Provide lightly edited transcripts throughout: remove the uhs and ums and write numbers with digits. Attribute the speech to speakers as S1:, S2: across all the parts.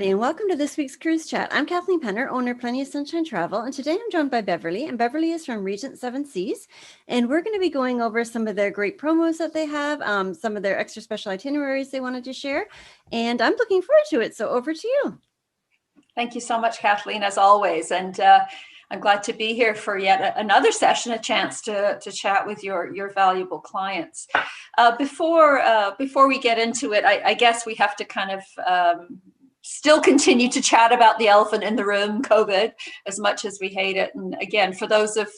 S1: everybody, and welcome to this week's Cruise Chat. I'm Kathleen Penner, owner of Plenty of Sunshine Travel, and today I'm joined by Beverly, and Beverly is from Regent Seven Seas, and we're going to be going over some of their great promos that they have, some of their extra special itineraries they wanted to share, and I'm looking forward to it, so over to you.
S2: Thank you so much, Kathleen, as always, and I'm glad to be here for yet another session, a chance to chat with your valuable clients. Before we get into it, I guess we have to kind of still continue to chat about the elephant in the room, COVID, as much as we hate it. And again, for those of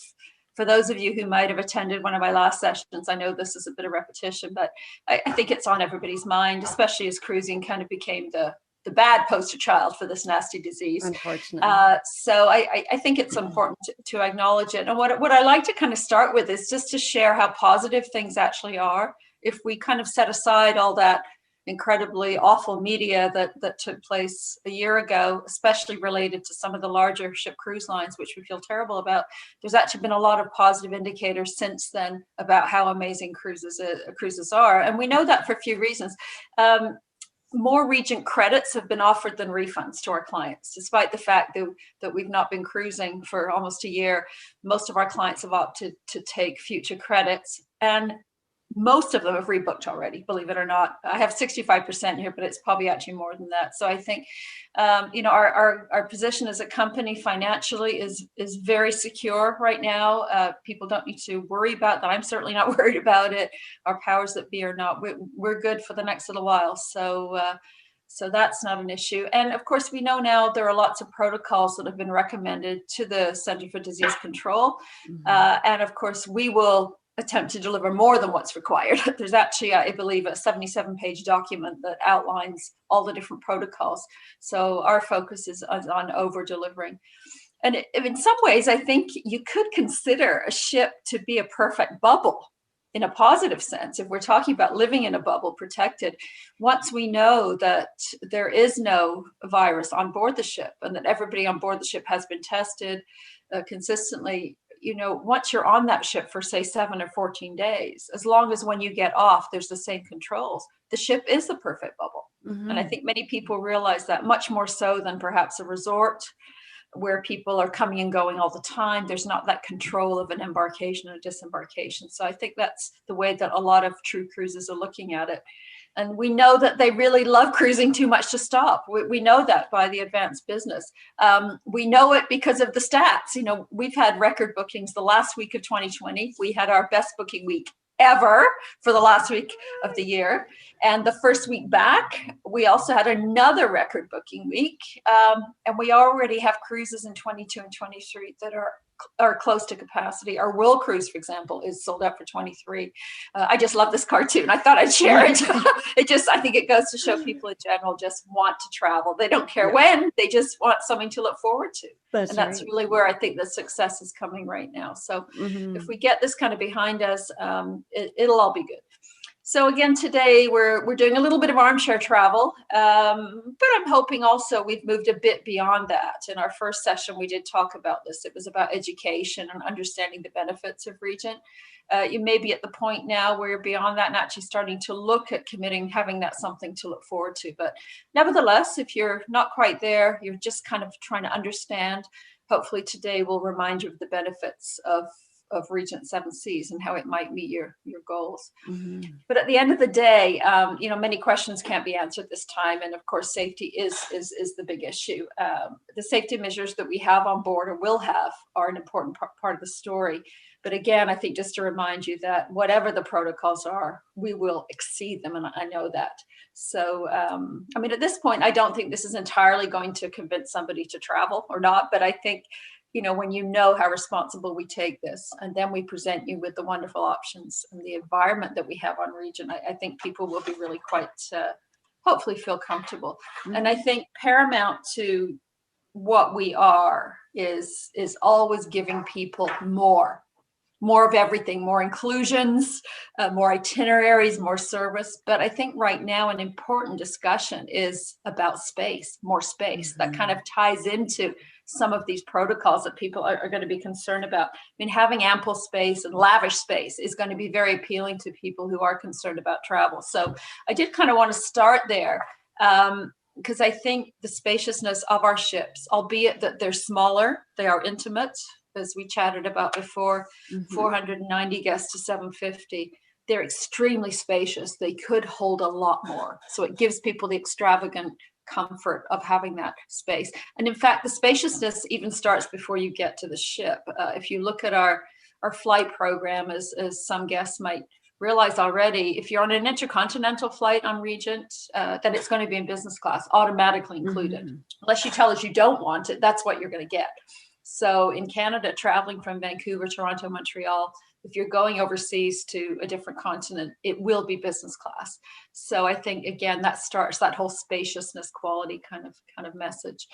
S2: you who might have attended one of my last sessions, I know this is a bit of repetition, but I think it's on everybody's mind, especially as cruising kind of became the bad poster child for this nasty disease.
S1: Unfortunately.
S2: So I think it's important to acknowledge it. And what I like to kind of start with is just to share how positive things actually are. If we kind of set aside all that incredibly awful media that took place a year ago, especially related to some of the larger ship cruise lines, which we feel terrible about, there's actually been a lot of positive indicators since then about how amazing cruises are. And we know that for a few reasons. More Regent credits have been offered than refunds to our clients, despite the fact that we've not been cruising for almost a year. Most of our clients have opted to take future credits, and most of them have rebooked already, believe it or not. I have 65% here, but it's probably actually more than that. So I think, our position as a company financially is very secure right now. People don't need to worry about that. I'm certainly not worried about it. Our powers that be are not. We're good for the next little while. So that's not an issue. And of course, we know now there are lots of protocols that have been recommended to the Center for Disease Control. And of course, we will attempt to deliver more than what's required. There's actually, I believe, a 77-page document that outlines all the different protocols. So our focus is on over-delivering. And in some ways, I think you could consider a ship to be a perfect bubble in a positive sense. If we're talking about living in a bubble protected, once we know that there is no virus on board the ship and that everybody on board the ship has been tested consistently, once you're on that ship for, say, 7 or 14 days, as long as when you get off, there's the same controls, the ship is the perfect bubble. And I think many people realize that, much more so than perhaps a resort where people are coming and going all the time. There's not that control of an embarkation and a disembarkation. So I think that's the way that a lot of true cruises are looking at it. And we know that they really love cruising too much to stop. We know that by the advanced business. We know it because of the stats. We've had record bookings the last week of 2020. We had our best booking week ever for the last week of the year. And the first week back, we also had another record booking week. And we already have cruises in 22 and 23 that are close to capacity. Our World Cruise, for example, is sold out for 23. I just love this cartoon. I thought I'd share it. I think it goes to show people in general just want to travel. They don't care when, they just want something to look forward to. That's really where I think the success is coming right now. So if we get this kind of behind us, it'll all be good. So again, today we're doing a little bit of armchair travel, but I'm hoping also we've moved a bit beyond that. In our first session, we did talk about this. It was about education and understanding the benefits of Regent. You may be at the point now where you're beyond that and actually starting to look at committing, having that something to look forward to. But nevertheless, if you're not quite there, you're just kind of trying to understand, hopefully today will remind you of the benefits of Regent Seven Seas and how it might meet your goals. But at the end of the day, many questions can't be answered this time. And of course, safety is the big issue. The safety measures that we have on board or will have are an important part of the story. But again, I think just to remind you that whatever the protocols are, we will exceed them. And I know that. So, at this point, I don't think this is entirely going to convince somebody to travel or not. But I think, when you know how responsible we take this, and then we present you with the wonderful options and the environment that we have on Regent, I think people will be really quite, hopefully feel comfortable. And I think paramount to what we are is always giving people more of everything, more inclusions, more itineraries, more service. But I think right now an important discussion is about space, more space. That kind of ties into some of these protocols that people are going to be concerned about. Having ample space and lavish space is going to be very appealing to people who are concerned about travel. So I did kind of want to start there. because I think the spaciousness of our ships, albeit that they're smaller, they are intimate, as we chatted about before, 490 guests to 750. They're extremely spacious. They could hold a lot more. So it gives people the extravagant comfort of having that space. And in fact, the spaciousness even starts before you get to the ship. If you look at our flight program, as some guests might realize already, if you're on an intercontinental flight on Regent, then it's going to be in business class, automatically included. Unless you tell us you don't want it, that's what you're going to get. So in Canada, traveling from Vancouver, Toronto, Montreal, if you're going overseas to a different continent, it will be business class. So I think, again, that starts that whole spaciousness quality kind of message.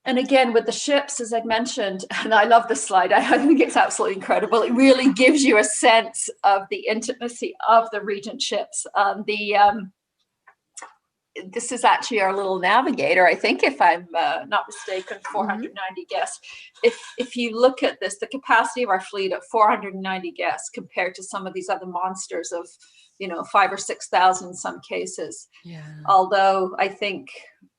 S2: And again, with the ships, as I mentioned, and I love this slide, I think it's absolutely incredible. It really gives you a sense of the intimacy of the Regent ships. This is actually our little navigator, I think, if I'm not mistaken, 490 guests. If you look at this, the capacity of our fleet at 490 guests compared to some of these other monsters of, 5,000 or 6,000 in some cases. Yeah. Although I think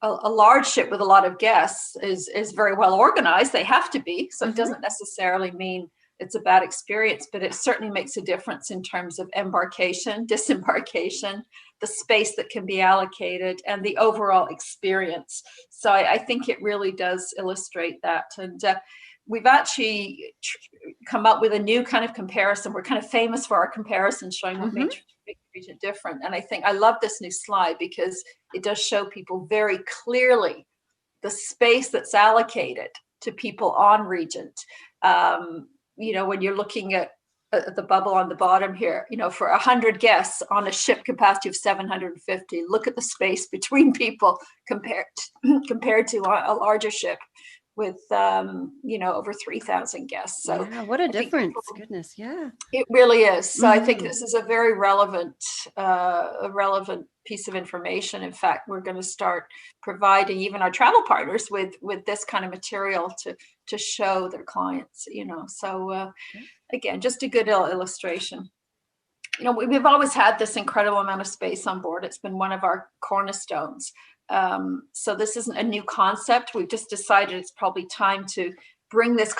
S2: a large ship with a lot of guests is very well organized. They have to be. So it doesn't necessarily mean it's a bad experience, but it certainly makes a difference in terms of embarkation, disembarkation, the space that can be allocated, and the overall experience. So I think it really does illustrate that. And we've actually come up with a new kind of comparison. We're kind of famous for our comparisons showing what makes Regent different. And I think I love this new slide because it does show people very clearly the space that's allocated to people on Regent. When you're looking at the bubble on the bottom here, for 100 guests on a ship capacity of 750, look at the space between people compared to a larger ship with, over 3,000 guests. So
S1: yeah, what a difference. Goodness. Yeah,
S2: it really is. So I think this is a very relevant piece of information. In fact, we're going to start providing even our travel partners with this kind of material to show their clients, so again, just a good illustration. We've always had this incredible amount of space on board. It's been one of our cornerstones. So this isn't a new concept. We've just decided it's probably time to bring this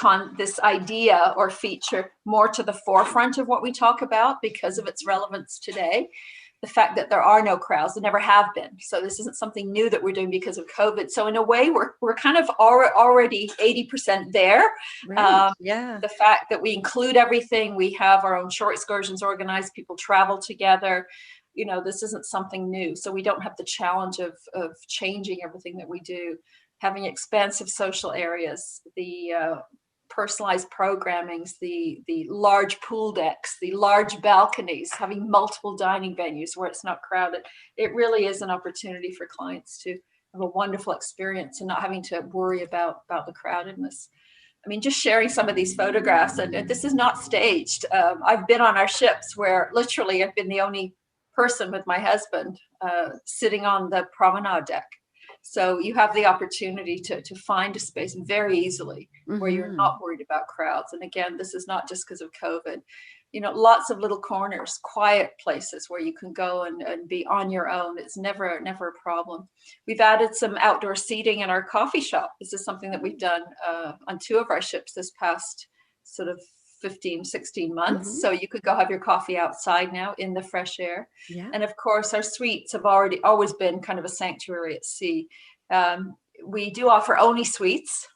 S2: idea or feature more to the forefront of what we talk about because of its relevance today. The fact that there are no crowds, there never have been. So this isn't something new that we're doing because of COVID. So in a way, we're kind of already 80% there.
S1: Right. Yeah.
S2: The fact that we include everything, we have our own short excursions organized, people travel together. This isn't something new. So we don't have the challenge of changing everything that we do, having expansive social areas, the personalized programmings, the large pool decks, the large balconies, having multiple dining venues where it's not crowded. It really is an opportunity for clients to have a wonderful experience and not having to worry about the crowdedness. I mean, just sharing some of these photographs, and this is not staged. I've been on our ships where literally I've been the only person with my husband sitting on the promenade deck. So you have the opportunity to find a space very easily where you're not worried about crowds. And again, this is not just because of COVID. Lots of little corners, quiet places where you can go and be on your own. It's never a problem. We've added some outdoor seating in our coffee shop. This is something that we've done on 2 of our ships this past sort of 15, 16 months. So you could go have your coffee outside now in the fresh air. Yeah. And of course, our suites have always been kind of a sanctuary at sea. We do offer only suites.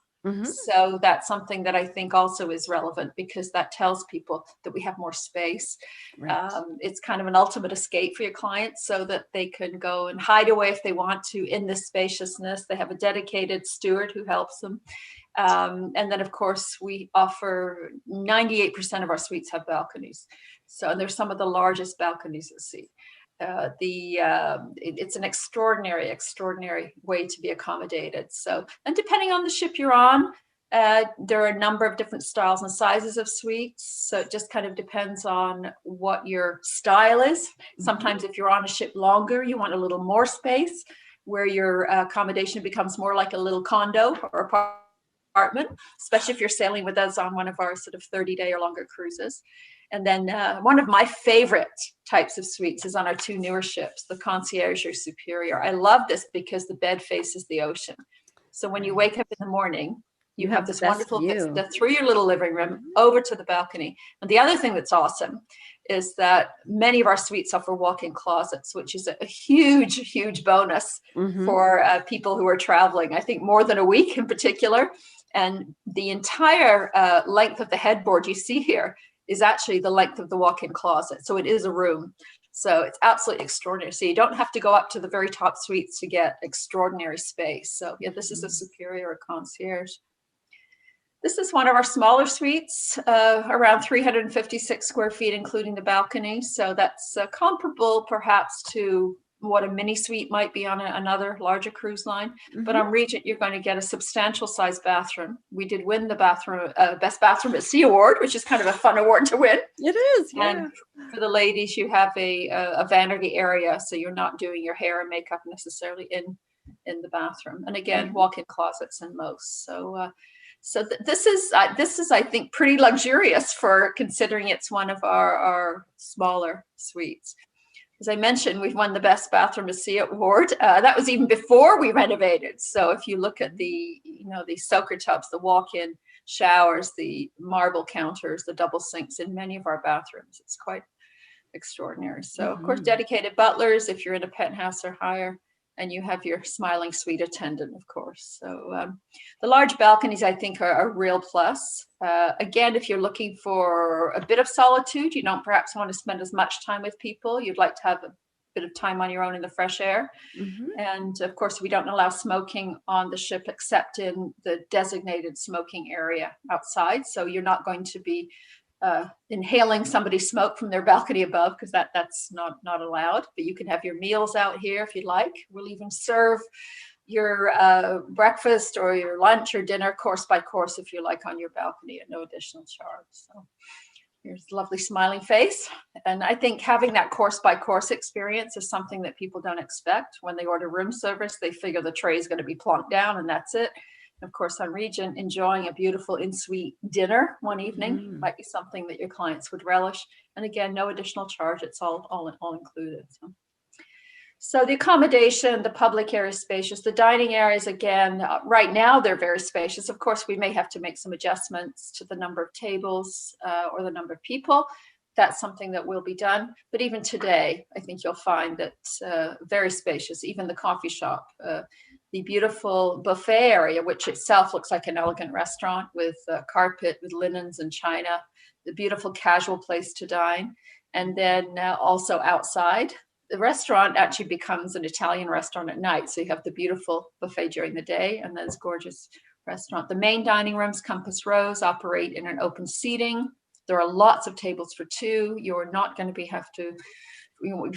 S2: So that's something that I think also is relevant because that tells people that we have more space. Right. It's kind of an ultimate escape for your clients so that they can go and hide away if they want to in this spaciousness. They have a dedicated steward who helps them. And then, of course, we offer 98% of our suites have balconies. So there's some of the largest balconies at sea. It's an extraordinary way to be accommodated. So, and depending on the ship you're on, there are a number of different styles and sizes of suites. So it just kind of depends on what your style is. Sometimes if you're on a ship longer, you want a little more space where your accommodation becomes more like a little condo or apartment, especially if you're sailing with us on one of our sort of 30-day or longer cruises. And then one of my favorite types of suites is on our two newer ships, the Concierge or Superior. I love this because the bed faces the ocean. So when you wake up in the morning, you have this wonderful vista through your little living room over to the balcony. And the other thing that's awesome is that many of our suites offer walk-in closets, which is a huge, huge bonus for people who are traveling, I think more than a week in particular. And the entire length of the headboard you see here is actually the length of the walk-in closet. So it is a room. So it's absolutely extraordinary. So you don't have to go up to the very top suites to get extraordinary space. So yeah, this is a Superior or Concierge. This is one of our smaller suites, around 356 square feet, including the balcony. So that's comparable perhaps to what a mini suite might be on another larger cruise line. But on Regent, you're going to get a substantial size bathroom. We did win the bathroom Best Bathroom at Sea award, which is kind of a fun award to win.
S1: It is, yeah.
S2: And for the ladies, you have a vanity area, so you're not doing your hair and makeup necessarily in the bathroom. And again, walk-in closets in most. So this is, I think, pretty luxurious for considering it's one of our smaller suites. As I mentioned, we've won the Best Bathroom at Sea award. That was even before we renovated. So if you look at the soaker tubs, the walk-in showers, the marble counters, the double sinks in many of our bathrooms, it's quite extraordinary. So of course, dedicated butlers if you're in a penthouse or higher, and you have your smiling suite attendant, of course. So the large balconies, I think, are a real plus. Again, if you're looking for a bit of solitude, you don't perhaps want to spend as much time with people. You'd like to have a bit of time on your own in the fresh air. And of course, we don't allow smoking on the ship except in the designated smoking area outside. So you're not going to be inhaling somebody's smoke from their balcony above, because that's not allowed. But you can have your meals out here if you'd like. We'll even serve your breakfast or your lunch or dinner course by course if you like on your balcony at no additional charge. So here's a lovely smiling face. And I think having that course by course experience is something that people don't expect. When they order room service, they figure the tray is going to be plonked down and that's it. Of course, on Regent, enjoying a beautiful in-suite dinner one evening might be something that your clients would relish. And again, no additional charge. It's all included. So the accommodation, the public area is spacious. The dining areas, again, right now they're very spacious. Of course, we may have to make some adjustments to the number of tables or the number of people. That's something that will be done. But even today, I think you'll find that very spacious. Even the coffee shop, the beautiful buffet area, which itself looks like an elegant restaurant with carpet, with linens and china, the beautiful casual place to dine. And then also outside, the restaurant actually becomes an Italian restaurant at night. So you have the beautiful buffet during the day and this gorgeous restaurant. The main dining rooms, Compass Rose, operate in an open seating. There are lots of tables for two. You're not going to be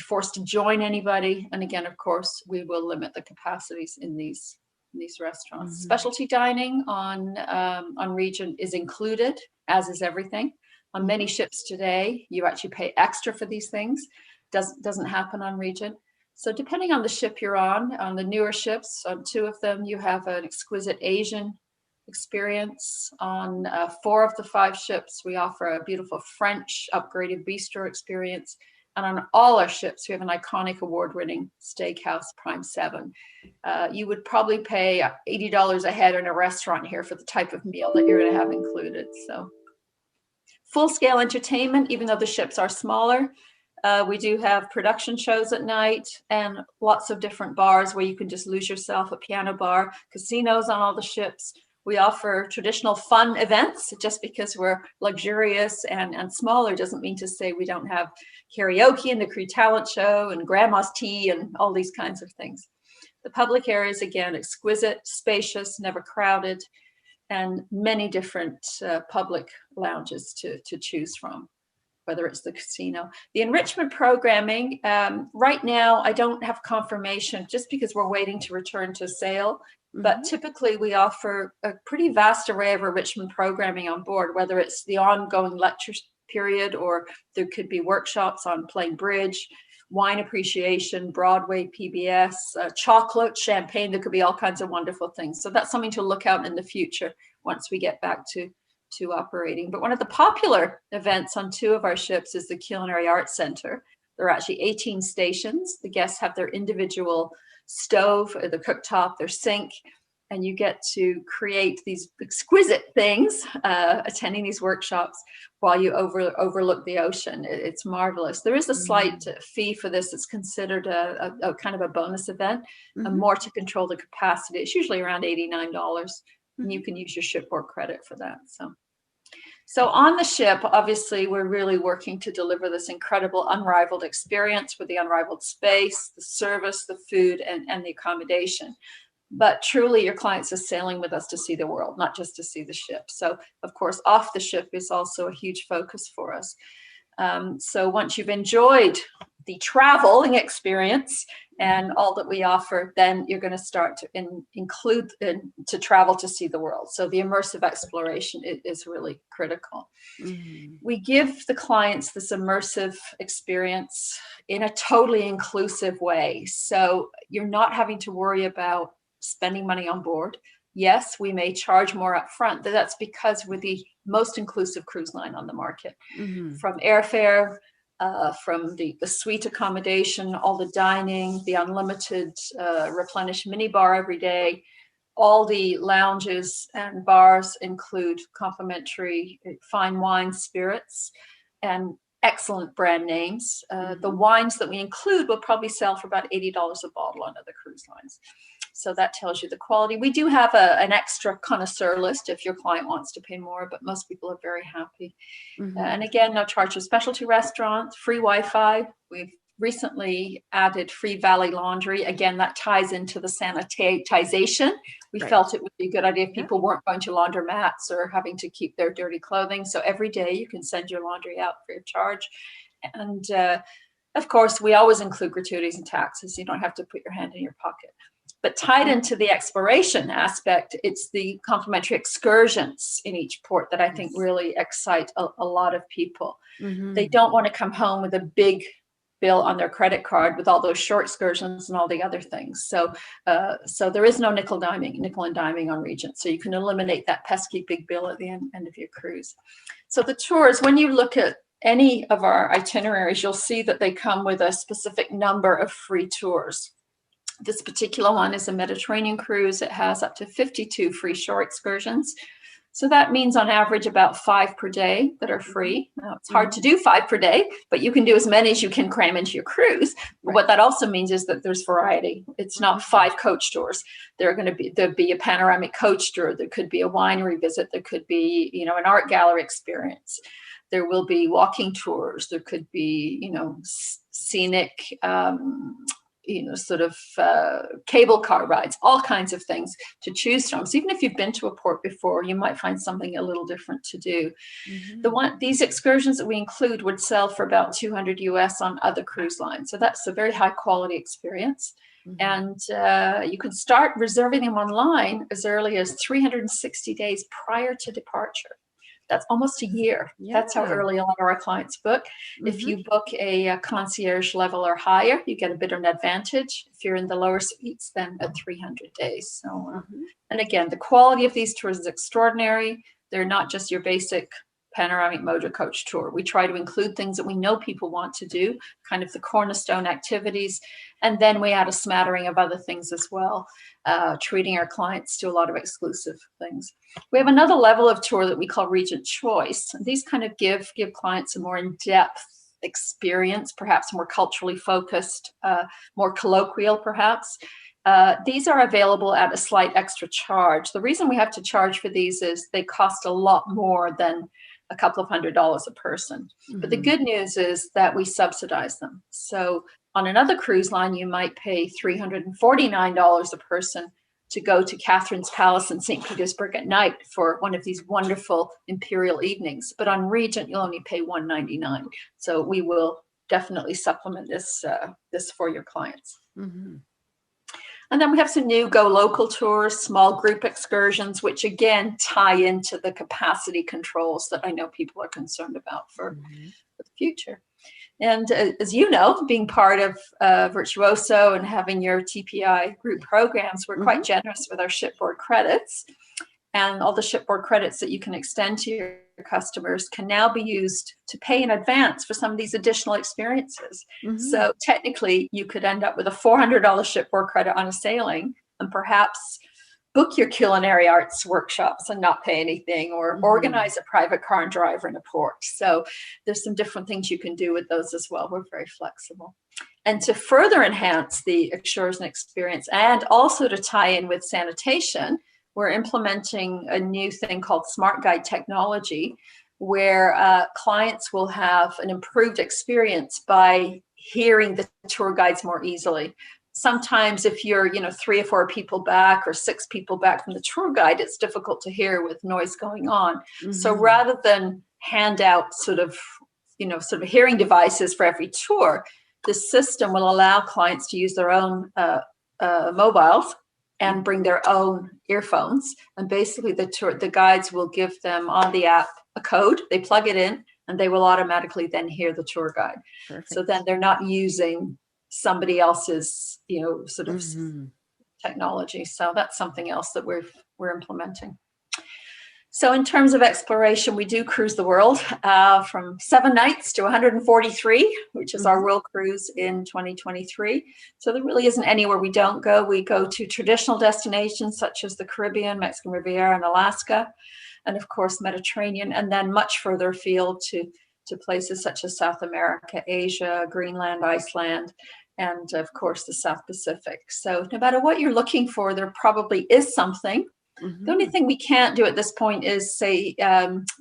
S2: forced to join anybody. And again, of course, we will limit the capacities in these restaurants. Specialty dining on Regent is included, as is everything. On many ships today, you actually pay extra for these things. Doesn't happen on Regent. So depending on the ship you're on the newer ships, on 2 of them, you have an exquisite Asian experience. On 4 of the 5 ships, we offer a beautiful French upgraded bistro experience. And on all our ships, we have an iconic award-winning steakhouse, Prime 7. You would probably pay $80 a head in a restaurant here for the type of meal that you're going to have included. So full-scale entertainment, even though the ships are smaller. We do have production shows at night and lots of different bars where you can just lose yourself, a piano bar, casinos on all the ships. We offer traditional fun events. Just because we're luxurious and smaller doesn't mean to say we don't have karaoke and the crew talent show and grandma's tea and all these kinds of things. The public areas, again, exquisite, spacious, never crowded, and many different public lounges to choose from, whether it's the casino. The enrichment programming, right now, I don't have confirmation just because we're waiting to return to sail. But typically we offer a pretty vast array of enrichment programming on board, whether it's the ongoing lecture period or there could be workshops on playing bridge, wine appreciation, Broadway, PBS, chocolate, champagne. There could be all kinds of wonderful things. So that's something to look out in the future once we get back to operating. But one of the popular events on 2 of our ships is the Culinary Arts Center. There are actually 18 stations. The guests have their individual stove, the cooktop, their sink, and you get to create these exquisite things, attending these workshops while you overlook the ocean. It's marvelous. There is a slight fee for this. It's considered a kind of a bonus event, more to control the capacity. It's usually around $89, and you can use your shipboard credit for that. So on the ship, obviously, we're really working to deliver this incredible, unrivaled experience with the unrivaled space, the service, the food, and the accommodation. But truly, your clients are sailing with us to see the world, not just to see the ship. So, of course, off the ship is also a huge focus for us. So once you've enjoyed the traveling experience and all that we offer, then you're going to start to include to travel to see the world. So the immersive exploration is really critical. We give the clients this immersive experience in a totally inclusive way. So you're not having to worry about spending money on board. Yes, we may charge more up front, but that's because we're the most inclusive cruise line on the market. From airfare, from the suite accommodation, all the dining, the unlimited replenish minibar every day, all the lounges and bars include complimentary fine wine, spirits, and excellent brand names. The wines that we include will probably sell for about $80 a bottle on other cruise lines. So that tells you the quality. We do have an extra connoisseur list if your client wants to pay more, but most people are very happy. And again, no charge for specialty restaurants, free Wi-Fi. We've recently added free valet laundry. Again, that ties into the sanitization. We felt it would be a good idea if people weren't going to laundromats or having to keep their dirty clothing. So every day you can send your laundry out free of charge. And of course, we always include gratuities and taxes. You don't have to put your hand in your pocket. But tied into the exploration aspect, it's the complimentary excursions in each port that I think really excite a lot of people. They don't want to come home with a big bill on their credit card with all those short excursions and all the other things. So there is no nickel and diming on Regent. So you can eliminate that pesky big bill at the end of your cruise. So the tours, when you look at any of our itineraries, you'll see that they come with a specific number of free tours. This particular one is a Mediterranean cruise. It has up to 52 free shore excursions. So that means on average about 5 per day that are free. Now, it's hard to do 5 per day, but you can do as many as you can cram into your cruise. But what that also means is that there's variety. It's not 5 coach tours. There'll be a panoramic coach tour. There could be a winery visit. There could be, an art gallery experience. There will be walking tours. There could be, scenic, cable car rides, all kinds of things to choose from. So even if you've been to a port before, you might find something a little different to do. These excursions that we include would sell for about $200 US on other cruise lines. So that's a very high quality experience. And you can start reserving them online as early as 360 days prior to departure. That's almost a year. That's how early a lot of our clients book. If you book a concierge level or higher, you get a bit of an advantage. If you're in the lower suites, then at 300 days. So, and again, the quality of these tours is extraordinary. They're not just your basic panoramic motor coach tour. We try to include things that we know people want to do, kind of the cornerstone activities. And then we add a smattering of other things as well, treating our clients to a lot of exclusive things. We have another level of tour that we call Regent Choice. And these kind of give clients a more in-depth experience, perhaps more culturally focused, more colloquial perhaps. These are available at a slight extra charge. The reason we have to charge for these is they cost a lot more than a couple of $100s a person. But the good news is that we subsidize them. So on another cruise line, you might pay $349 a person to go to Catherine's Palace in St. Petersburg at night for one of these wonderful imperial evenings. But on Regent, you'll only pay $199. So we will definitely supplement this for your clients. And then we have some new Go Local tours, small group excursions, which again tie into the capacity controls that I know people are concerned about for the future. And as you know, being part of Virtuoso and having your TPI group programs, we're quite generous with our shipboard credits. and all the shipboard credits that you can extend to your customers can now be used to pay in advance for some of these additional experiences. So technically, you could end up with a $400 shipboard credit on a sailing and perhaps book your culinary arts workshops and not pay anything, or organize a private car and driver in a port. So there's some different things you can do with those as well. We're very flexible. And to further enhance the excursion experience and also to tie in with sanitation, we're implementing a new thing called Smart Guide technology, where clients will have an improved experience by hearing the tour guides more easily. Sometimes if you're, 3 or 4 people back or 6 people back from the tour guide, it's difficult to hear with noise going on. So rather than hand out sort of hearing devices for every tour, the system will allow clients to use their own mobiles and bring their own earphones. And basically the guides will give them on the app a code, they plug it in, and they will automatically then hear the tour guide. Perfect. So then they're not using somebody else's, technology. So that's something else that we're implementing. So in terms of exploration, we do cruise the world from 7 nights to 143, which is our world cruise in 2023. So there really isn't anywhere we don't go. We go to traditional destinations such as the Caribbean, Mexican Riviera, and Alaska, and of course Mediterranean, and then much further afield to places such as South America, Asia, Greenland, Iceland, and of course the South Pacific. So no matter what you're looking for, there probably is something. The only thing we can't do at this point is, say,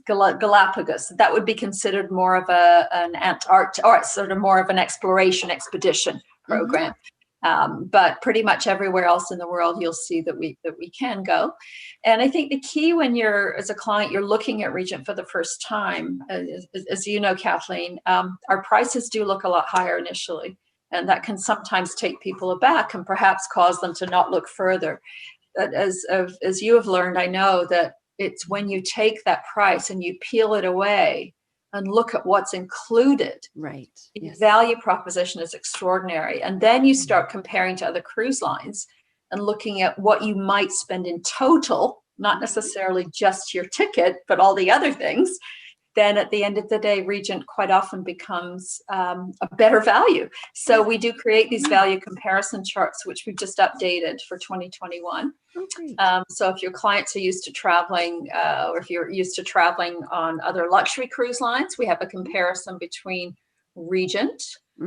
S2: Galapagos. That would be considered more of an Antarctic, or sort of more of an exploration expedition program. But pretty much everywhere else in the world, you'll see that we can go. And I think the key when you're, as a client, you're looking at Regent for the first time, as you know, Kathleen, our prices do look a lot higher initially. And that can sometimes take people aback and perhaps cause them to not look further. But as you have learned, I know that it's when you take that price and you peel it away and look at what's included. Right. The value proposition is extraordinary. And then you start comparing to other cruise lines and looking at what you might spend in total, not necessarily just your ticket, but all the other things. Then at the end of the day, Regent quite often becomes a better value. So we do create these value comparison charts, which we've just updated for 2021. So if your clients are used to traveling, or if you're used to traveling on other luxury cruise lines, we have a comparison between Regent.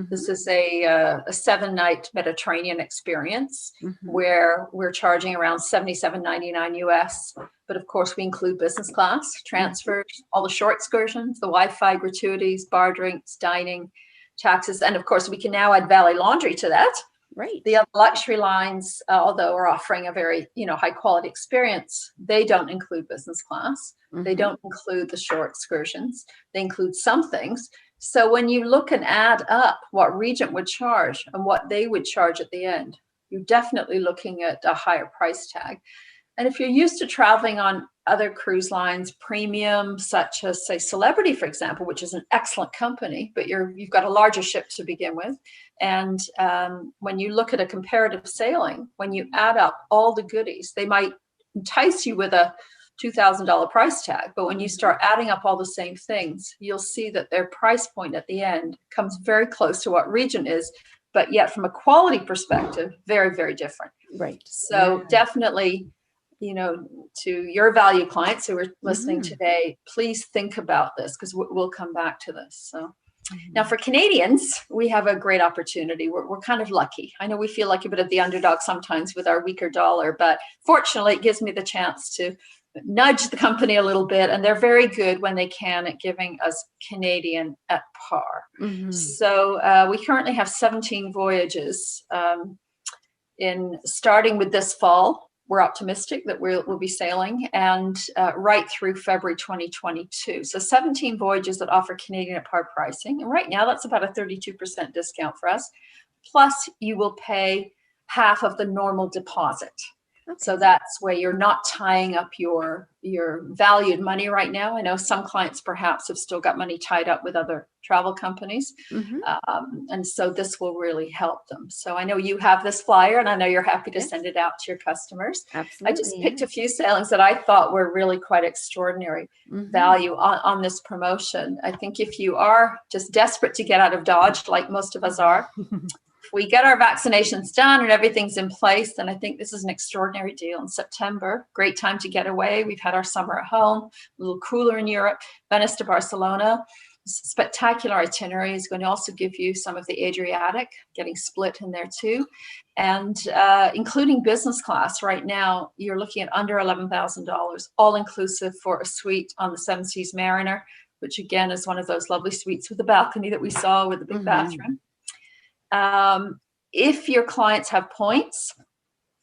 S2: This is a 7-night Mediterranean experience where we're charging around $77.99 US. But of course, we include business class, transfers, all the short excursions, the Wi-Fi, gratuities, bar drinks, dining, taxes. And of course, we can now add valet laundry to that. Right. The other luxury lines, although are offering a very, high quality experience, they don't include business class. They don't include the short excursions. They include some things. So when you look and add up what Regent would charge and what they would charge at the end, you're definitely looking at a higher price tag. And if you're used to traveling on other cruise lines, premium, such as, say, Celebrity, for example, which is an excellent company, but you've got a larger ship to begin with. And when you look at a comparative sailing, when you add up all the goodies, they might entice you with a $2,000 price tag. But when you start adding up all the same things, you'll see that their price point at the end comes very close to what Regent is, but yet from a quality perspective, very, very different. Right. So definitely, to your value clients who are listening today, please think about this, because we'll come back to this. So now for Canadians, we have a great opportunity. We're kind of lucky. I know we feel like a bit of the underdog sometimes with our weaker dollar, but fortunately it gives me the chance to nudge the company a little bit, and they're very good when they can at giving us Canadian at par. So we currently have 17 voyages in starting with this fall. We're optimistic that we'll be sailing, and right through February 2022. So 17 voyages that offer Canadian at par pricing. And right now that's about a 32% discount for us. Plus you will pay half of the normal deposit. So that's where you're not tying up your valued money right now. I know some clients perhaps have still got money tied up with other travel companies. And so this will really help them. So I know you have this flyer, and I know you're happy to send it out to your customers.
S1: Absolutely.
S2: I just picked a few sailings that I thought were really quite extraordinary value on this promotion. I think if you are just desperate to get out of Dodge, like most of us are, if we get our vaccinations done and everything's in place, then I think this is an extraordinary deal in September. Great time to get away. We've had our summer at home, a little cooler in Europe. Venice to Barcelona. Spectacular itinerary is going to also give you some of the Adriatic, getting split in there too. And including business class right now, you're looking at under $11,000, all inclusive for a suite on the Seven Seas Mariner, which again is one of those lovely suites with the balcony that we saw with the big bathroom. If your clients have points,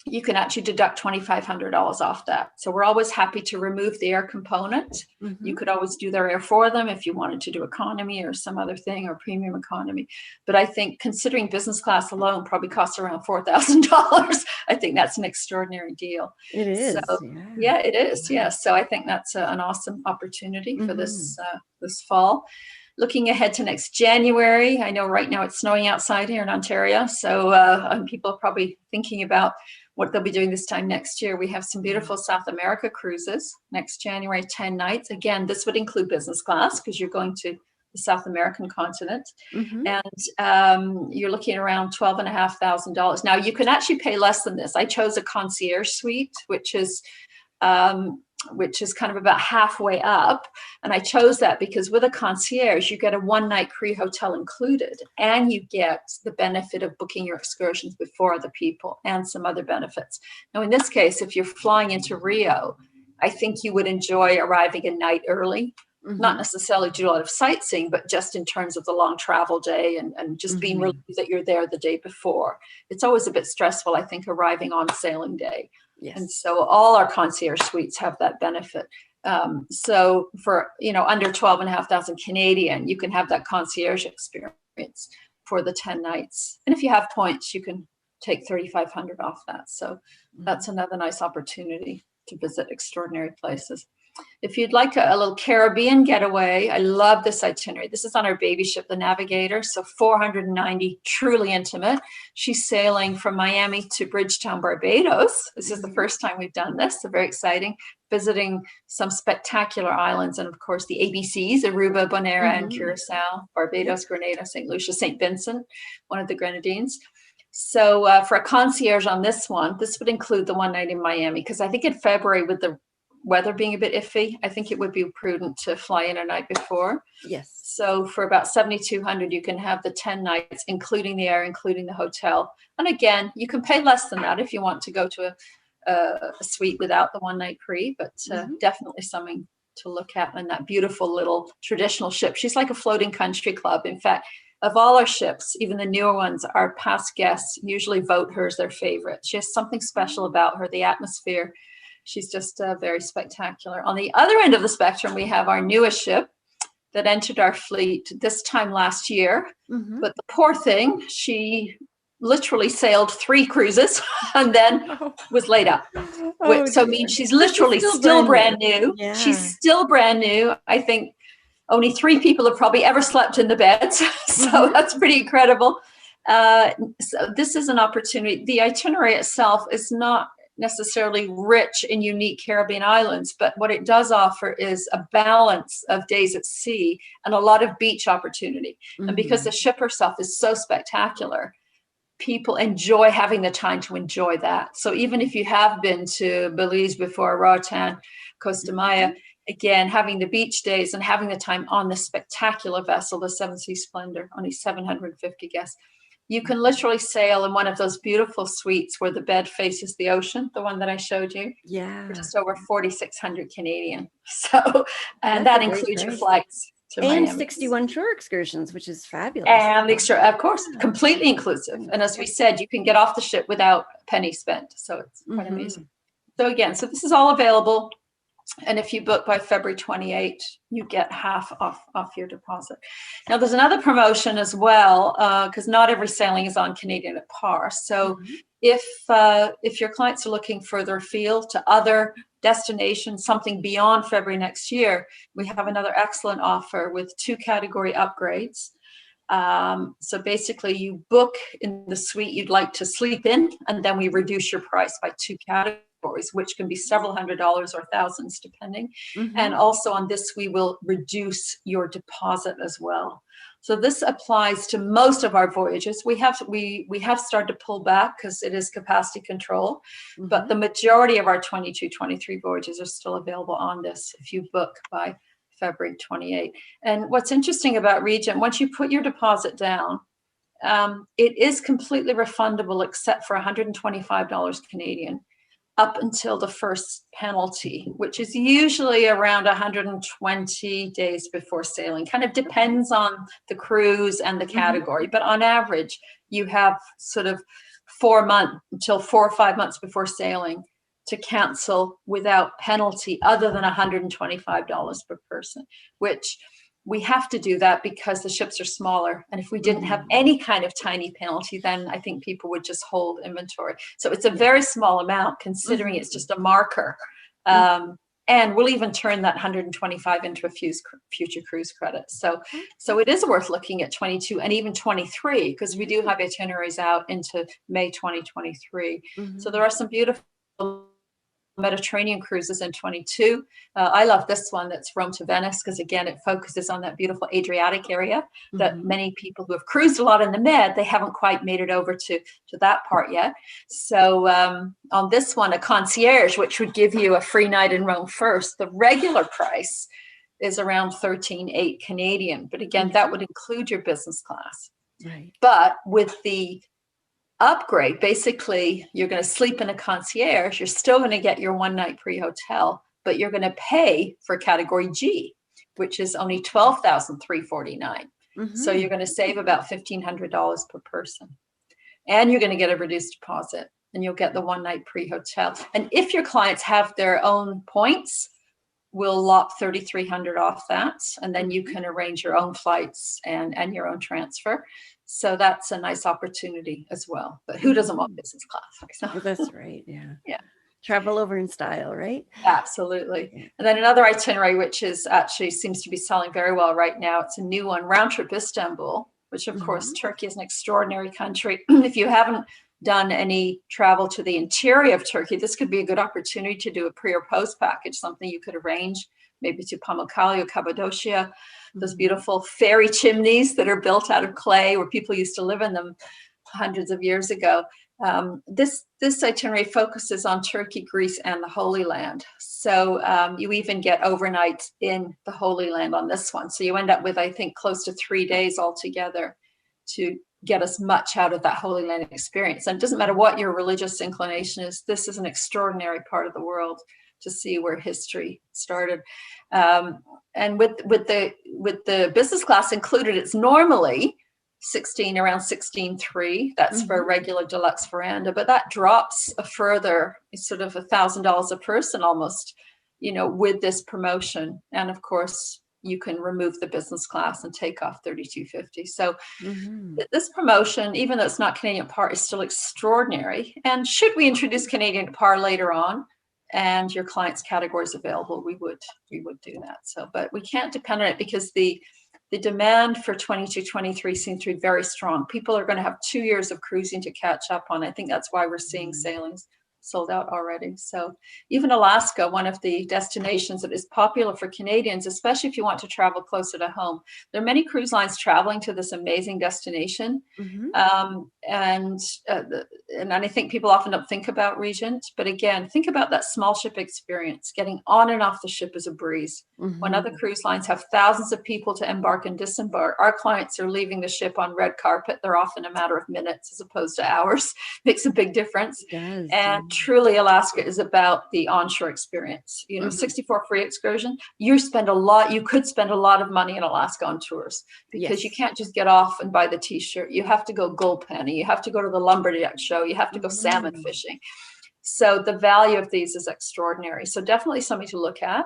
S2: you can actually deduct $2,500 off that. So we're always happy to remove the air component. You could always do their air for them if you wanted to do economy or some other thing, or premium economy. But I think considering business class alone probably costs around $4,000, I think that's an extraordinary deal.
S1: It is.
S2: So, yeah, it is. Yeah. So I think that's an awesome opportunity for this fall. Looking ahead to next January, I know right now it's snowing outside here in Ontario, so people are probably thinking about what they'll be doing this time next year. We have some beautiful South America cruises next January, 10 nights. Again, this would include business class because you're going to the South American continent. And you're looking at around $12,500. Now, you can actually pay less than this. I chose a concierge suite, which is kind of about halfway up. And I chose that because with a concierge, you get a one-night Cree hotel included, and you get the benefit of booking your excursions before other people and some other benefits. Now, in this case, if you're flying into Rio, I think you would enjoy arriving a night early, not necessarily do a lot of sightseeing, but just in terms of the long travel day and just being relieved that you're there the day before. It's always a bit stressful, I think, arriving on sailing day. And so all our concierge suites have that benefit. So for, under 12,500 Canadian, you can have that concierge experience for the 10 nights. And if you have points, you can take 3,500 off that. So that's another nice opportunity to visit extraordinary places. If you'd like a little Caribbean getaway, I love this itinerary. This is on our baby ship, the Navigator. So 490, truly intimate. She's sailing from Miami to Bridgetown, Barbados. This is the first time we've done this. So very exciting. Visiting some spectacular islands. And of course, the ABCs, Aruba, Bonaire, and Curacao, Barbados, Grenada, St. Lucia, St. Vincent, one of the Grenadines. So for a concierge on this one, this would include the one night in Miami, because I think in February with the weather being a bit iffy, I think it would be prudent to fly in a night before. So for about 7,200, you can have the 10 nights, including the air, including the hotel. And again, you can pay less than that if you want to go to a suite without the one night Cree, but definitely something to look at. And that beautiful little traditional ship. She's like a floating country club. In fact, of all our ships, even the newer ones, our past guests usually vote her as their favorite. She has something special about her, the atmosphere. She's just very spectacular. On the other end of the spectrum, we have our newest ship that entered our fleet this time last year. But the poor thing, she literally sailed 3 cruises and then was laid up. So I mean, she's literally still brand new. She's still brand new. I think only 3 people have probably ever slept in the beds. So that's pretty incredible. So this is an opportunity. The itinerary itself is not necessarily rich in unique Caribbean islands, but what it does offer is a balance of days at sea and a lot of beach opportunity. And because the ship herself is so spectacular, people enjoy having the time to enjoy that. So even if you have been to Belize before, Roatan, Costa Maya, again, having the beach days and having the time on this spectacular vessel, the Seven Seas Splendor, only 750 guests. You can literally sail in one of those beautiful suites where the bed faces the ocean, the one that I showed you. For just over 4,600 Canadian. So, and that includes your flights to Miami.
S1: And 61 shore excursions, which is fabulous.
S2: And of course, completely inclusive. And as we said, you can get off the ship without a penny spent. So it's quite amazing. So again, so this is all available And if you book by February 28th, you get half off your deposit. Now, there's another promotion as well, because not every sailing is on Canadian at par. So if your clients are looking further afield to other destinations, something beyond February next year, we have another excellent offer with 2 category upgrades. So basically you book in the suite you'd like to sleep in, and then we reduce your price by 2 categories, which can be several $100s or thousands depending. And also on this, we will reduce your deposit as well. So this applies to most of our voyages. We have started to pull back because it is capacity control, but the majority of our 22-23 voyages are still available on this if you book by February 28th. And what's interesting about Regent, once you put your deposit down, it is completely refundable except for $125 Canadian up until the first penalty, which is usually around 120 days before sailing. Kind of depends on the cruise and the category, but on average, you have sort of 4 months until 4 or 5 months before sailing to cancel without penalty other than $125 per person, which we have to do that because the ships are smaller. And if we didn't have any kind of tiny penalty, then I think people would just hold inventory. So it's a very small amount considering it's just a marker. And we'll even turn that 125 into a future cruise credits. So it is worth looking at 22 and even 23, because we do have itineraries out into May 2023. So there are some beautiful Mediterranean cruises in 22. I love this one that's Rome to Venice, because again, it focuses on that beautiful Adriatic area that many people who have cruised a lot in the Med, they haven't quite made it over to that part yet. So on this one, a concierge, which would give you a free night in Rome first, the regular price is around 13.8 Canadian. But again, that would include your business class.
S1: Right.
S2: But with the upgrade, basically you're going to sleep in a concierge, you're still going to get your 1 night pre-hotel, but you're going to pay for category G, which is only $12,349. So you're going to save about $1,500 per person, and you're going to get a reduced deposit, and you'll get the 1 night pre-hotel. And if your clients have their own points, we'll lop $3,300 off that, and then you can arrange your own flights and your own transfer. So that's a nice opportunity as well. But who doesn't want business class? So,
S1: that's right. Yeah.
S2: Yeah.
S1: Travel over in style, right?
S2: Absolutely. Yeah. And then another itinerary, which is actually seems to be selling very well right now. It's a new one, round trip Istanbul, which of course, Turkey is an extraordinary country. If you haven't done any travel to the interior of Turkey, this could be a good opportunity to do a pre or post package, something you could arrange maybe to Pamukkale or Cappadocia. Those beautiful fairy chimneys that are built out of clay where people used to live in them hundreds of years ago. This itinerary focuses on Turkey, Greece, and the Holy Land. So you even get overnight in the Holy Land on this one. So you end up with, I think, close to 3 days altogether to get as much out of that Holy Land experience. And it doesn't matter what your religious inclination is, this is an extraordinary part of the world to see where history started. And with the business class included, it's normally around 16.3. That's for a regular deluxe veranda, but that drops a further sort of $1,000 a person almost, with this promotion. And of course, you can remove the business class and take off $3,250. So this promotion, even though it's not Canadian par, is still extraordinary. And should we introduce Canadian par later on, and your client's categories available, we would do that. So, but we can't depend on it because the demand for 22-23 seems to be very strong. People are going to have 2 years of cruising to catch up on. I think that's why we're seeing sailings sold out already. So even Alaska, one of the destinations that is popular for Canadians, especially if you want to travel closer to home. There are many cruise lines traveling to this amazing destination. And I think people often don't think about Regent, but again, think about that small ship experience. Getting on and off the ship is a breeze. When other cruise lines have thousands of people to embark and disembark, our clients are leaving the ship on red carpet. They're often a matter of minutes as opposed to hours. Makes a big difference.
S1: It does.
S2: And truly, Alaska is about the onshore experience. 64 free excursion. You could spend a lot of money in Alaska on tours because you can't just get off and buy the T-shirt. You have to go gold penny. You have to go to the lumberjack show. You have to go salmon fishing. So the value of these is extraordinary. So definitely something to look at.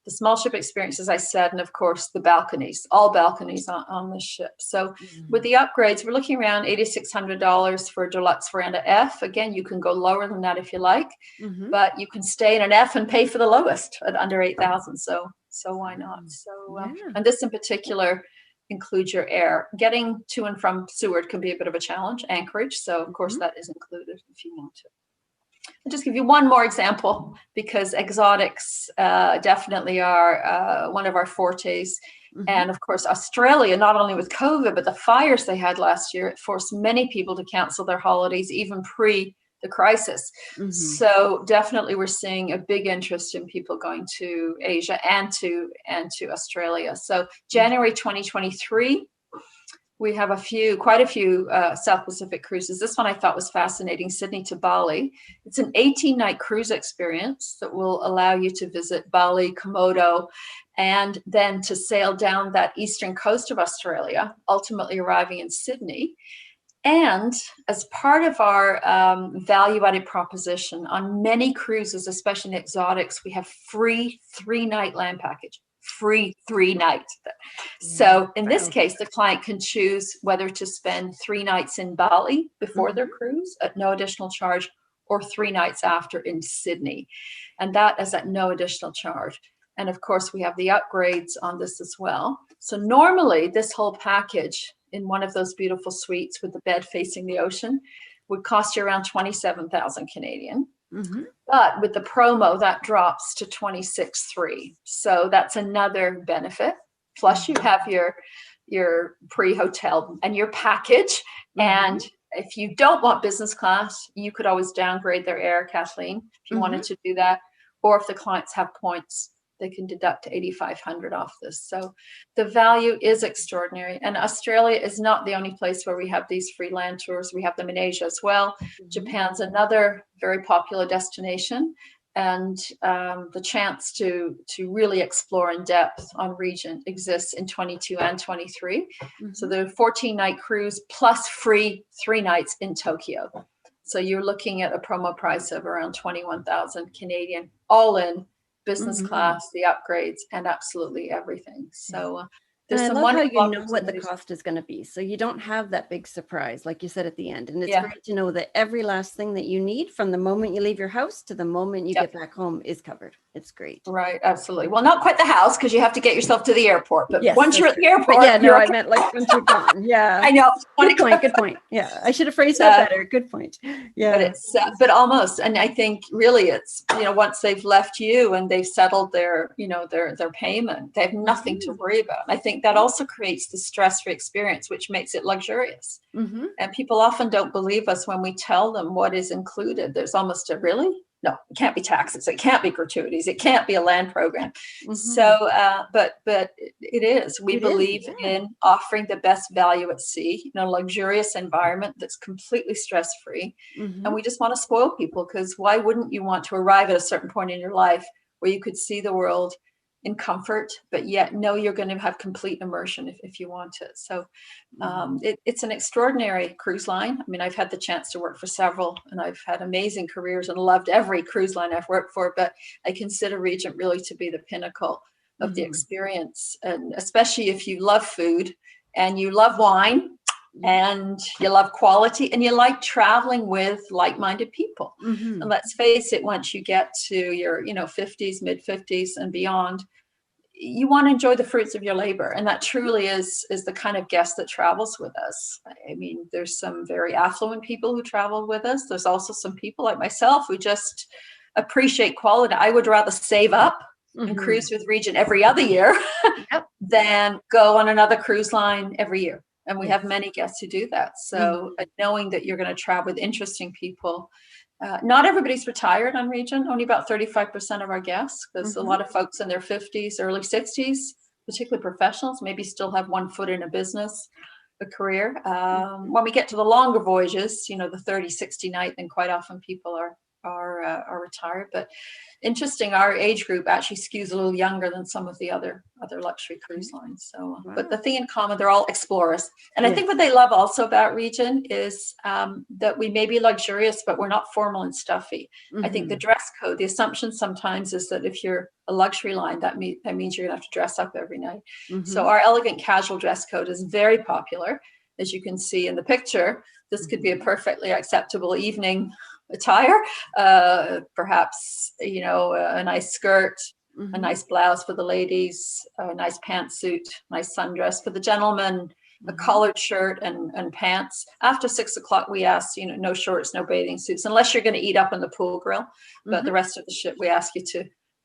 S2: The small ship experience, as I said, and of course the balconies, all balconies on the ship. So with the upgrades, we're looking around $8,600 for deluxe veranda F. Again, you can go lower than that if you like, but you can stay in an F and pay for the lowest at under 8,000. So why not? So and this in particular includes your air. Getting to and from Seward can be a bit of a challenge. Anchorage, so of course that is included if you want to. I'll just give you one more example, because exotics definitely are one of our fortes. And of course, Australia, not only with COVID, but the fires they had last year, it forced many people to cancel their holidays, even pre the crisis. So definitely we're seeing a big interest in people going to Asia and to Australia. So January 2023, we have quite a few South Pacific cruises. This one I thought was fascinating, Sydney to Bali. It's an 18-night cruise experience that will allow you to visit Bali, Komodo, and then to sail down that eastern coast of Australia, ultimately arriving in Sydney. And as part of our value-added proposition, on many cruises, especially in exotics, we have free 3-night land package. Free 3 nights. So in this case, the client can choose whether to spend 3 nights in Bali before their cruise at no additional charge, or 3 nights after in Sydney. And that is at no additional charge. And of course, we have the upgrades on this as well. So normally this whole package in one of those beautiful suites with the bed facing the ocean would cost you around 27,000 Canadian. But with the promo, that drops to 26,300. So that's another benefit. Plus you have your pre-hotel and your package. And if you don't want business class, you could always downgrade their air, Kathleen, if you wanted to do that. Or if the clients have points, they can deduct 8,500 off this. So the value is extraordinary. And Australia is not the only place where we have these free land tours. We have them in Asia as well. Japan's another very popular destination. And the chance to really explore in depth on Regent exists in 22 and 23. So the 14-night cruise plus free 3 nights in Tokyo. So you're looking at a promo price of around 21,000 Canadian, all in, business class, the upgrades, and absolutely everything. So
S1: and I love how you know what the cost is going to be. So you don't have that big surprise, like you said at the end. And it's great to know that every last thing that you need from the moment you leave your house to the moment you get back home is covered. It's great.
S2: Right. Absolutely. Well, not quite the house, because you have to get yourself to the airport. But once you're at the airport.
S1: But I meant like once you're gone. Yeah.
S2: I know.
S1: Good point. Yeah. I should have phrased that better. Good point. Yeah.
S2: But but almost. And I think really it's, once they've left you and they've settled their payment, they have nothing to worry about. I think that also creates the stress-free experience, which makes it luxurious. And people often don't believe us when we tell them what is included. There's almost a really? No, it can't be taxes. It can't be gratuities. It can't be a land program. So, but it is. We believe in offering the best value at sea in a luxurious environment that's completely stress-free. And we just want to spoil people, because why wouldn't you want to arrive at a certain point in your life where you could see the world in comfort, but yet know you're going to have complete immersion if you want it. So it's an extraordinary cruise line. I mean, I've had the chance to work for several, and I've had amazing careers and loved every cruise line I've worked for, but I consider Regent really to be the pinnacle of the experience. And especially if you love food and you love wine and you love quality and you like traveling with like-minded people. And let's face it, once you get to your 50s, mid-50s and beyond, you want to enjoy the fruits of your labor. And that truly is the kind of guest that travels with us. I mean, there's some very affluent people who travel with us. There's also some people like myself who just appreciate quality. I would rather save up and cruise with Regent every other year than go on another cruise line every year. And we have many guests who do that. So knowing that you're going to travel with interesting people. Not everybody's retired on Regent, only about 35% of our guests, because a lot of folks in their 50s, early 60s, particularly professionals, maybe still have one foot in a business, a career. When we get to the longer voyages, the 30, 60 night, then quite often people are are retired. But interesting, our age group actually skews a little younger than some of the other luxury cruise lines. So, but the thing in common, they're all explorers. And I think what they love also about Regent is that we may be luxurious, but we're not formal and stuffy. I think the dress code, the assumption sometimes is that if you're a luxury line, that means you're gonna have to dress up every night. So our elegant casual dress code is very popular. As you can see in the picture, this could be a perfectly acceptable evening attire, perhaps, you know, a nice skirt, a nice blouse for the ladies, a nice pantsuit, nice sundress for the gentlemen, a collared shirt and pants. After 6 o'clock, we ask, you know, no shorts, no bathing suits, unless you're going to eat up on the pool grill. But the rest of the ship, we ask you to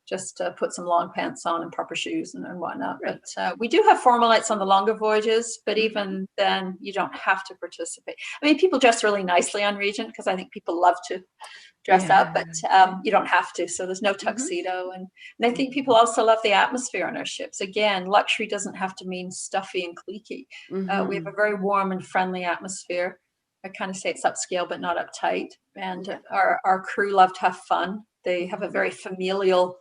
S2: just put some long pants on and proper shoes and whatnot. But we do have formal nights on the longer voyages, but even then you don't have to participate. I mean, people dress really nicely on Regent because I think people love to dress up, but you don't have to. So there's no tuxedo. And I think people also love the atmosphere on our ships. Again, luxury doesn't have to mean stuffy and cliquey. We have a very warm and friendly atmosphere. I kind of say it's upscale, but not uptight. And our crew love to have fun. They have a very familial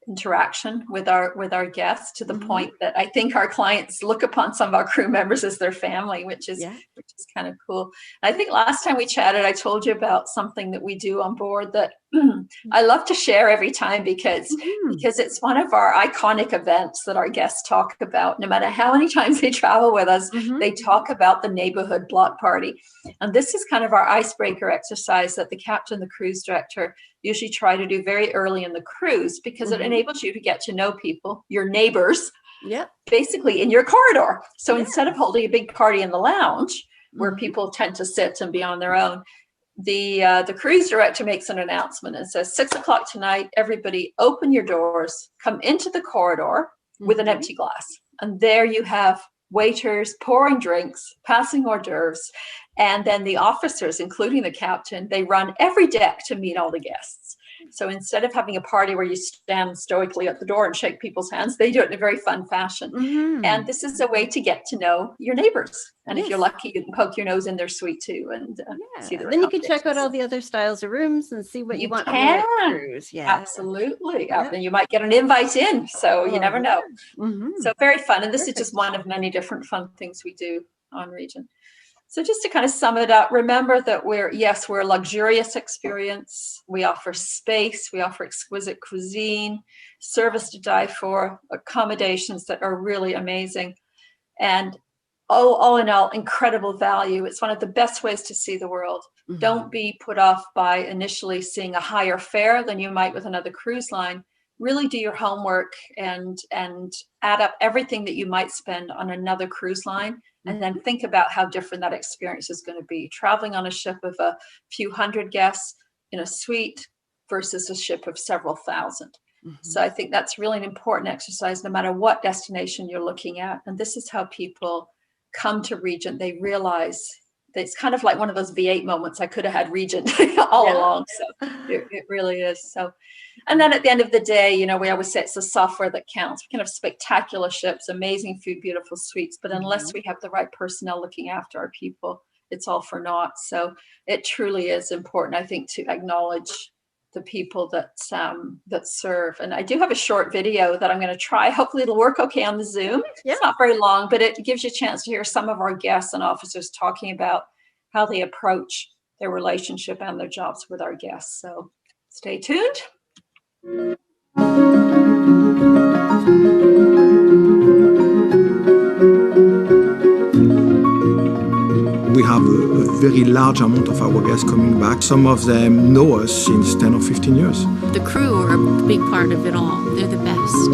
S2: interaction with our guests, to the point that I think our clients look upon some of our crew members as their family, which is kind of cool. I think last time we chatted, I told you about something that we do on board that I love to share every time because it's one of our iconic events that our guests talk about. No matter how many times they travel with us, they talk about the neighborhood block party. And this is kind of our icebreaker exercise that the captain, the cruise director, usually try to do very early in the cruise, because it enables you to get to know people, your neighbors, basically in your corridor. So instead of holding a big party in the lounge where people tend to sit and be on their own, the cruise director makes an announcement and says, 6 o'clock tonight, everybody open your doors, come into the corridor with an empty glass. And there you have waiters pouring drinks, passing hors d'oeuvres. And then the officers, including the captain, they run every deck to meet all the guests. So instead of having a party where you stand stoically at the door and shake people's hands, they do it in a very fun fashion. And this is a way to get to know your neighbors. And if you're lucky, you can poke your nose in their suite too and see their
S1: Then you can check out all the other styles of rooms and see what you want on your cruise.
S2: Absolutely. And you might get an invite in, so you never know. So very fun. And this is just one of many different fun things we do on Regent. So just to kind of sum it up, remember that we're a luxurious experience. We offer space, we offer exquisite cuisine, service to die for, accommodations that are really amazing, and all in all, incredible value. It's one of the best ways to see the world. Don't be put off by initially seeing a higher fare than you might with another cruise line. Really do your homework and add up everything that you might spend on another cruise line. And then think about how different that experience is going to be. Traveling on a ship of a few hundred guests in a suite versus a ship of several thousand. So I think that's really an important exercise, no matter what destination you're looking at. And this is how people come to Regent. They realize that it's kind of like one of those V8 moments. I could have had Regent all along. So it really is. So, and then at the end of the day, you know, we always say it's the software that counts. We can have spectacular ships, amazing food, beautiful suites, but unless we have the right personnel looking after our people, it's all for naught. So it truly is important, I think, to acknowledge the people that serve. And I do have a short video that I'm going to try. Hopefully it'll work okay on the Zoom. It's not very long, but it gives you a chance to hear some of our guests and officers talking about how they approach their relationship and their jobs with our guests. So stay tuned.
S3: We have a very large amount of our guests coming back. Some of them know us since 10 or 15 years.
S4: The crew are a big part of it all. They're the best.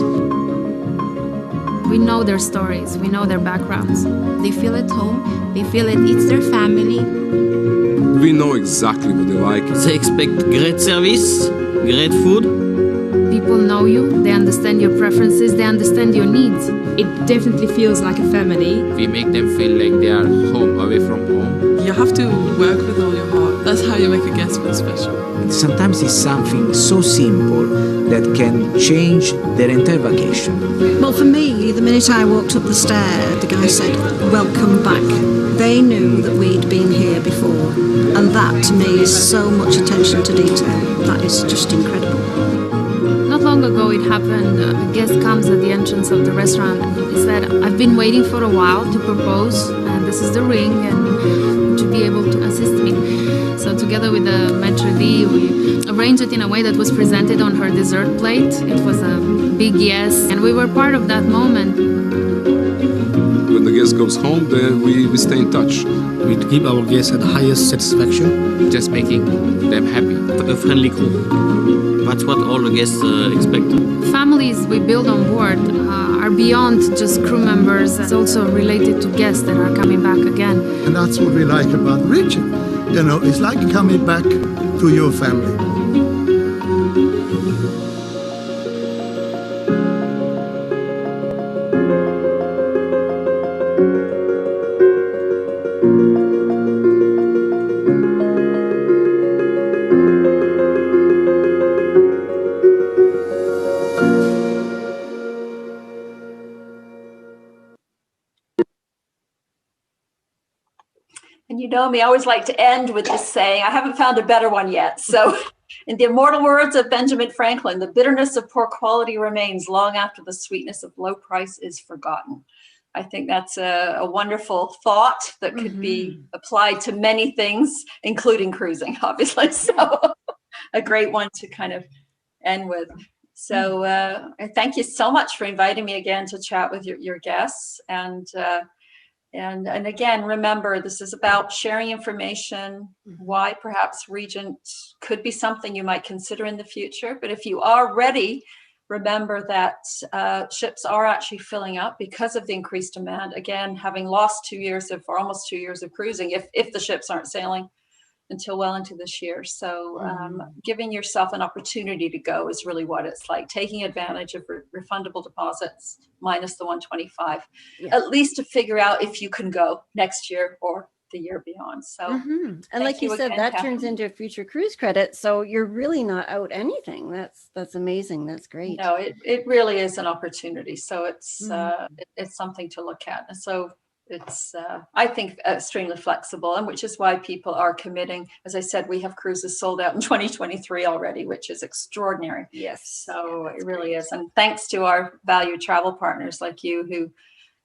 S5: We know their stories. We know their backgrounds.
S4: They feel at home. They feel it's their family.
S6: We know exactly what they like.
S7: They expect great service, great food.
S5: People know you. They understand your preferences. They understand your needs.
S8: It definitely feels like a family.
S9: We make them feel like they are home, away from home.
S10: You have to work with all your heart.
S4: That's how you make a guest feel special.
S9: Sometimes it's something so simple that can change their entire vacation.
S10: Well, for me, the minute I walked up the stair, the guy said, "Welcome back." They knew that we'd been here before, and that to me is so much attention to detail. That is just incredible.
S5: Not long ago it happened, a guest comes at the entrance of the restaurant and he said, "I've been waiting for a while to propose, and this is the ring, and to be able to assist me." So together with the maitre d', we arranged it in a way that was presented on her dessert plate. It was a big yes, and we were part of that moment.
S6: When the guest goes home, then we stay in touch.
S11: We keep our guests at the highest satisfaction.
S7: Just making them happy. A friendly crew. That's what all the guests expect.
S5: Families we build on board are beyond just crew members. It's also related to guests that are coming back again.
S12: And that's what we like about Regent. You know, it's like coming back to your family.
S2: And you know me, I always like to end with this saying. I haven't found a better one yet. So in the immortal words of Benjamin Franklin, the bitterness of poor quality remains long after the sweetness of low price is forgotten. I think that's a wonderful thought that could be applied to many things, including cruising, obviously. So a great one to kind of end with. So thank you so much for inviting me again to chat with your guests. And again, remember, this is about sharing information, why perhaps Regent could be something you might consider in the future. But if you are ready, remember that ships are actually filling up because of the increased demand. Again, having lost 2 years of, or almost 2 years of cruising, if the ships aren't sailing until well into this year. So giving yourself an opportunity to go is really what it's like, taking advantage of refundable deposits minus the 125, at least to figure out if you can go next year or the year beyond. So
S1: and like you said, that turns into a future cruise credit, so you're really not out anything. That's amazing. That's great.
S2: No, it really is an opportunity. So it's something to look at. And so it's I think extremely flexible, and which is why people are committing. As I said, we have cruises sold out in 2023 already, which is extraordinary.
S1: Yes.
S2: So it really is. And thanks to our valued travel partners like you, who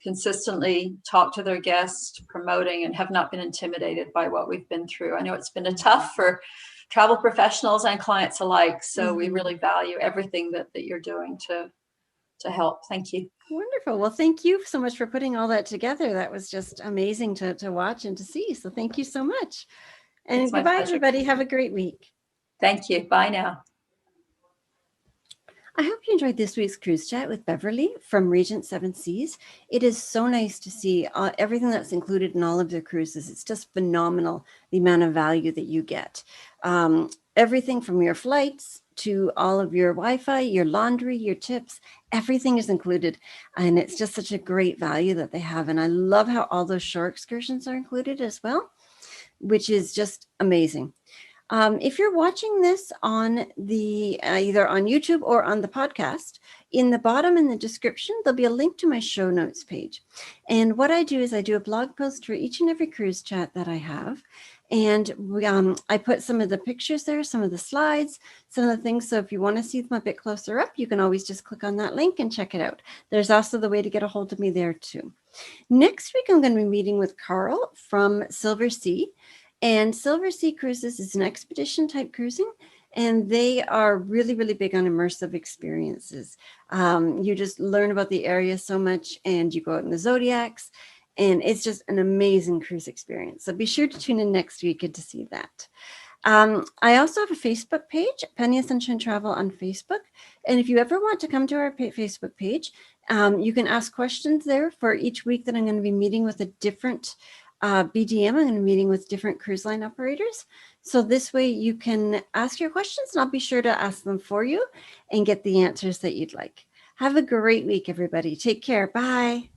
S2: consistently talk to their guests, promoting, and have not been intimidated by what we've been through. I know it's been tough for travel professionals and clients alike. So we really value everything that you're doing to help. Thank you.
S1: Wonderful. Well, thank you so much for putting all that together. That was just amazing to watch and to see. So thank you so much. And goodbye, everybody. Have a great week.
S2: Thank you. Bye now.
S1: I hope you enjoyed this week's cruise chat with Beverly from Regent Seven Seas. It is so nice to see everything that's included in all of their cruises. It's just phenomenal, the amount of value that you get. Everything from your flights to all of your Wi-Fi, your laundry, your tips, everything is included. And it's just such a great value that they have. And I love how all those shore excursions are included as well, which is just amazing. If you're watching this on the either on YouTube or on the podcast, in the bottom in the description, there'll be a link to my show notes page. And what I do is I do a blog post for each and every cruise chat that I have. And I put some of the pictures there, some of the slides, some of the things. So if you want to see them a bit closer up, you can always just click on that link and check it out. There's also the way to get a hold of me there too. Next week, I'm going to be meeting with Carl from Silver Sea. And Silver Sea Cruises is an expedition type cruising, and they are really, really big on immersive experiences. You just learn about the area so much, and you go out in the Zodiacs, and it's just an amazing cruise experience. So be sure to tune in next week to see that. I also have a Facebook page, Penny and Sunshine Travel on Facebook. And if you ever want to come to our Facebook page, you can ask questions there for each week that I'm going to be meeting with a different BDM. I'm going to be meeting with different cruise line operators. So this way you can ask your questions and I'll be sure to ask them for you and get the answers that you'd like. Have a great week, everybody. Take care. Bye.